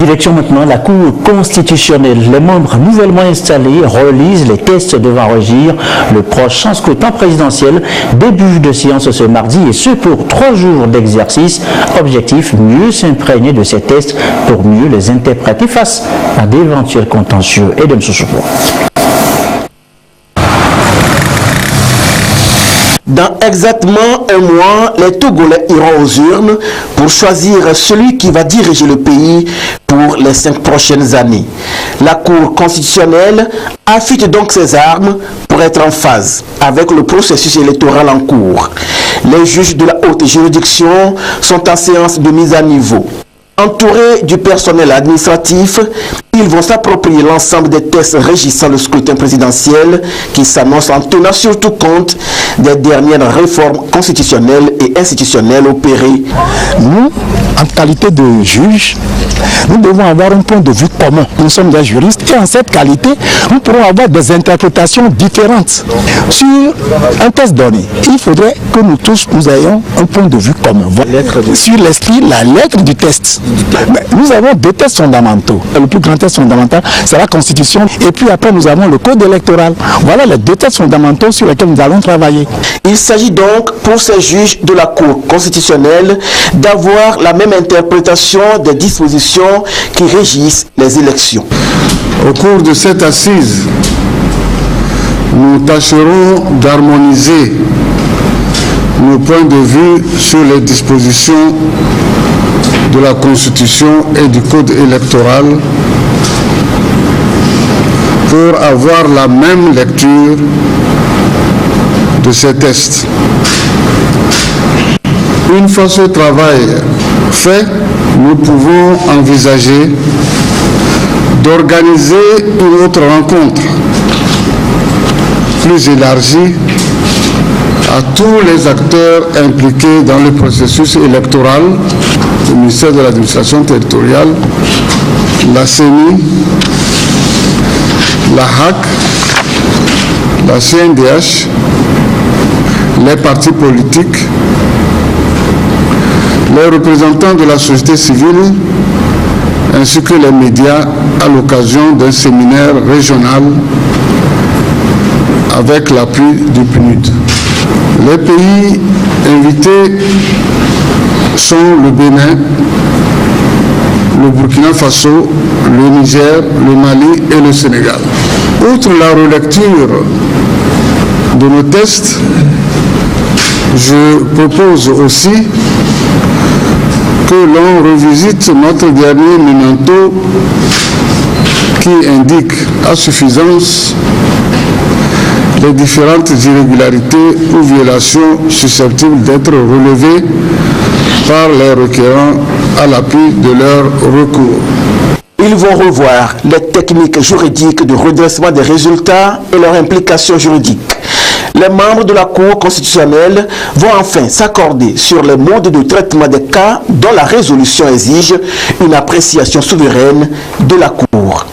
Direction maintenant la Cour constitutionnelle. Les membres nouvellement installés relisent les tests devant régir le prochain scrutin présidentiel. Début de séance ce mardi et ce pour 3 jours d'exercice. Objectif, mieux s'imprégner de ces tests pour mieux les interpréter face à d'éventuels contentieux. Et de Dans exactement un mois, les Togolais iront aux urnes pour choisir celui qui va diriger le pays pour les 5 prochaines années. La Cour constitutionnelle affûte donc ses armes pour être en phase avec le processus électoral en cours. Les juges de la haute juridiction sont en séance de mise à niveau. Entourés du personnel administratif, ils vont s'approprier l'ensemble des textes régissant le scrutin présidentiel qui s'annonce en tenant surtout compte des dernières réformes constitutionnelles et institutionnelles opérées. Nous, en qualité de juges, nous devons avoir un point de vue commun. Nous sommes des juristes et en cette qualité, nous pourrons avoir des interprétations différentes sur un test donné. Il faudrait que nous tous, nous ayons un point de vue commun. Sur l'esprit, la lettre du test. Mais nous avons 2 tests fondamentaux. Le plus grand test fondamental, c'est la Constitution. Et puis après, nous avons le Code électoral. Voilà les 2 tests fondamentaux sur lesquels nous allons travailler. Il s'agit donc pour ces juges de la Cour constitutionnelle d'avoir la même interprétation des dispositions qui régissent les élections. Au cours de cette assise, nous tâcherons d'harmoniser nos points de vue sur les dispositions de la Constitution et du Code électoral pour avoir la même lecture de ces tests. Une fois ce travail fait, nous pouvons envisager d'organiser une autre rencontre plus élargie à tous les acteurs impliqués dans le processus électoral, le ministère de l'administration territoriale, la CENI, la HAC, la CNDH, les partis politiques, les représentants de la société civile, ainsi que les médias à l'occasion d'un séminaire régional avec l'appui du PNUD. Les pays invités sont le Bénin, le Burkina Faso, le Niger, le Mali et le Sénégal. Outre la relecture de nos tests, je propose aussi que l'on revisite notre dernier memento qui indique à suffisance les différentes irrégularités ou violations susceptibles d'être relevées par les requérants à l'appui de leur recours. Ils vont revoir les techniques juridiques de redressement des résultats et leurs implications juridiques. Les membres de la Cour constitutionnelle vont enfin s'accorder sur les modes de traitement des cas dont la résolution exige une appréciation souveraine de la Cour.